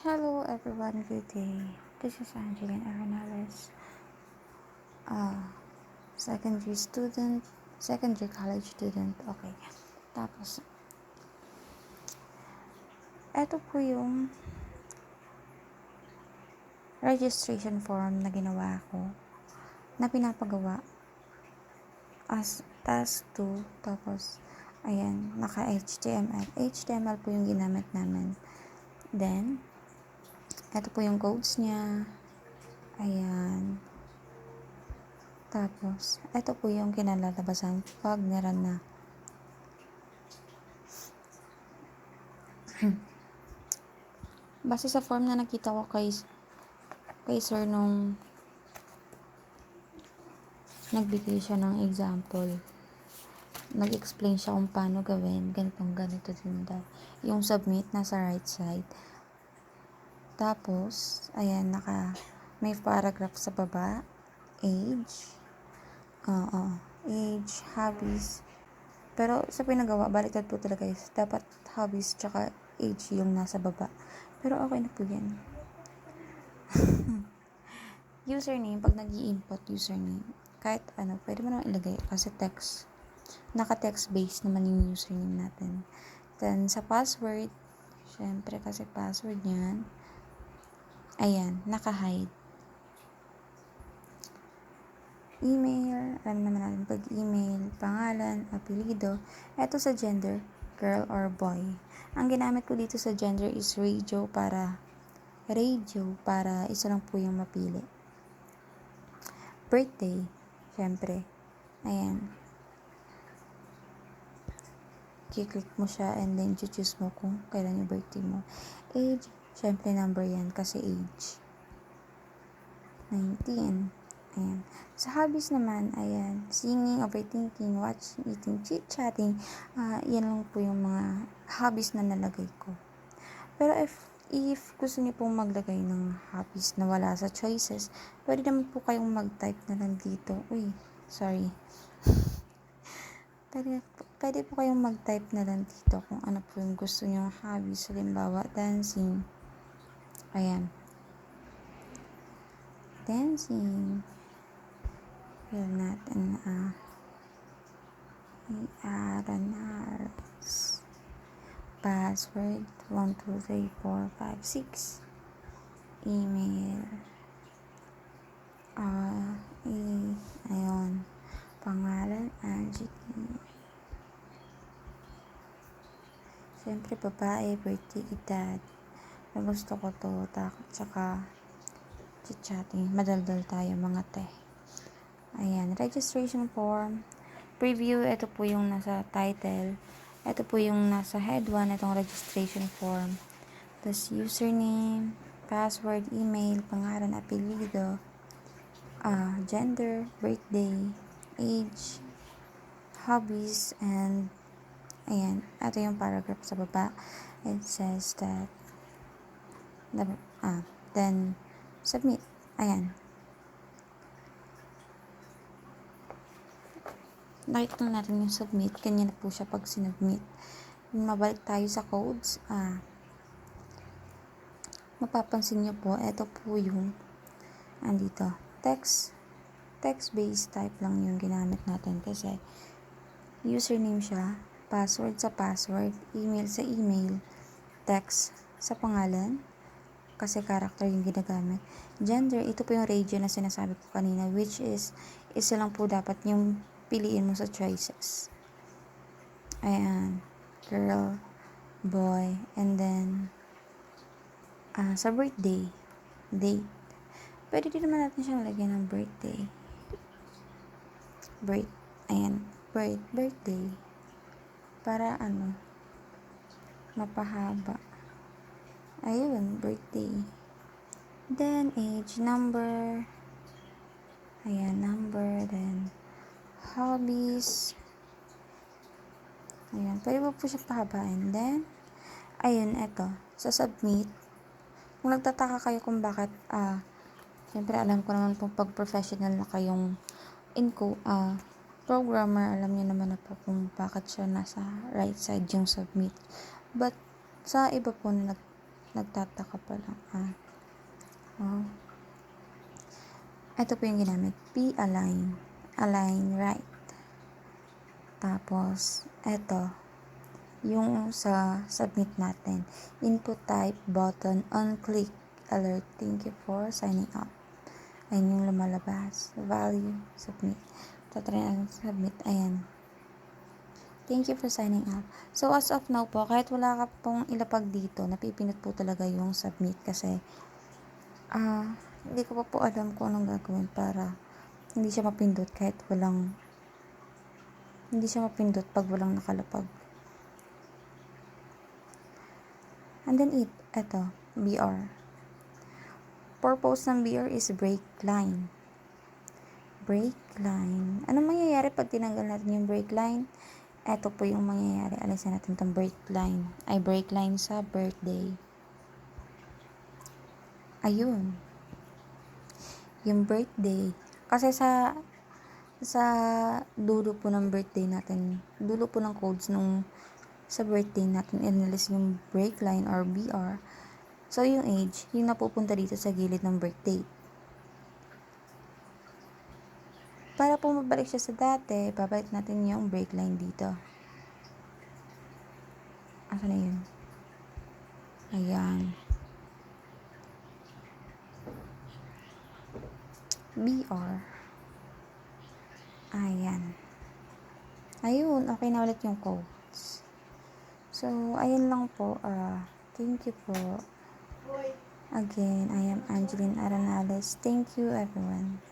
Hello everyone, good day. This is Angeline Arenales, secondary student, secondary college student. Okay. Tapos, eto po yung registration form na ginawa ko, na pinapagawa as task 2. Tapos, ayan, naka-HTML. HTML po yung ginamit namin. Then, eto po yung codes niya. Ayan. Tapos, eto po yung kinalalabasan pag niran na. Base sa form na nakita ko kay sir nung nagbigay siya ng example. Nag-explain siya kung paano gawin. Ganito din daw. Yung submit nasa right side. Tapos, ayan, may paragraph sa baba. Age. Age, hobbies. Pero sa pinagawa, baliktad po talaga guys. Dapat hobbies tsaka age yung nasa baba. Pero okay na po yan. Username, pag nag-i-input username, kahit ano, pwede mo naman ilagay kasi text. Naka-text based naman yung username natin. Then, sa password, syempre kasi password yan, ayan, naka-hide. Email, alam naman natin pag email, pangalan, apelido. Eto sa gender, girl or boy. Ang ginamit ko dito sa gender is radio para isa lang po yung mapili. Birthday, syempre, ayan. I-click mo siya and then choose mo kung kailan yung birthday mo. Age, syempre number yan kasi age. 19. Ayan. Sa hobbies naman, ayan, singing, overthinking, watching, eating, chit-chatting, yan lang po yung mga hobbies na nalagay ko. Pero if gusto niyo pong maglagay ng hobbies na wala sa choices, pwede naman po kayong mag-type na lang dito. Uy, sorry. Pwede po kayong mag-type na lang dito kung ano po yung gusto niyo hobbies. Halimbawa, dancing. Ayan. Dancing. Yan natin, Aaron Harris. Password, 1, 2, 3, 4, 5, 6. Email. Ayun. Pangalan, Angeline. Siyempre, babae, birthday, edad. Na gusto ko to, tsaka chit-chatting. Madaldal tayo, mga te. Ayan, registration form. Preview, ito po yung nasa title. Ito po yung nasa head 1, itong registration form. Tapos, username, password, email, pangalan, apelido, gender, birthday, age, hobbies, and ayan, ito yung paragraph sa baba. It says that then submit. Ayan. Nakita na natin yung submit. Kanya na po siya pag sinubmit. Mabalik tayo sa codes. Mapapansin nyo po, ito po yung andito. Text-based type lang yung ginamit natin kasi username siya, password sa password, email sa email, text sa pangalan, kasi character yung ginagamit. Gender, ito po yung radio na sinasabi ko kanina, which is, isa lang po dapat yung piliin mo sa choices. Ayan, girl, boy, and then, sa birthday, date. Pwede din naman natin siyang lagyan ng birthday. Birthday. Para mapahaba. Ayun, birthday. Then, age, number. Ayan, number. Then, hobbies. Ayan, pwede po siya pahabain. Then, ayun, eto. Sa submit, kung nagtataka kayo kung bakit, siyempre alam ko naman po pag professional na kayong programmer, alam niyo naman na po kung bakit siya nasa right side yung submit. But, sa iba po na Nagtataka pa lang. Oh. Ito po yung ginamit. P-align. Align right. Tapos, ito. Yung sa submit natin. Input type button on click. Alert. Thank you for signing up. Ayan yung lumalabas. Value. Submit. Tatry natin submit. Ayan. Thank you for signing up. So, as of now po, kahit wala ka pong ilapag dito, napipinot po talaga yung submit kasi hindi ko pa po alam kung anong gagawin para hindi siya mapindot pag walang nakalapag. And then eto, BR. Purpose ng BR is break line. Break line. Anong mangyayari pag tinanggal natin yung break line? Eto po yung mangyayari. Alisin natin itong break line. Break line sa birthday. Ayun. Yung birthday. Kasi sa dulo po ng birthday natin, dulo po ng codes sa birthday natin, inalis yung break line or BR. So, yung age, yung napupunta dito sa gilid ng birthday. Para po mabalik siya sa dati, babalik natin yung break line dito. Asa na yun? Ayan. BR. Ayan. Ayun, okay na ulit yung codes. So, ayun lang po. Thank you po. Again, I am Angeline Aranales. Thank you, everyone.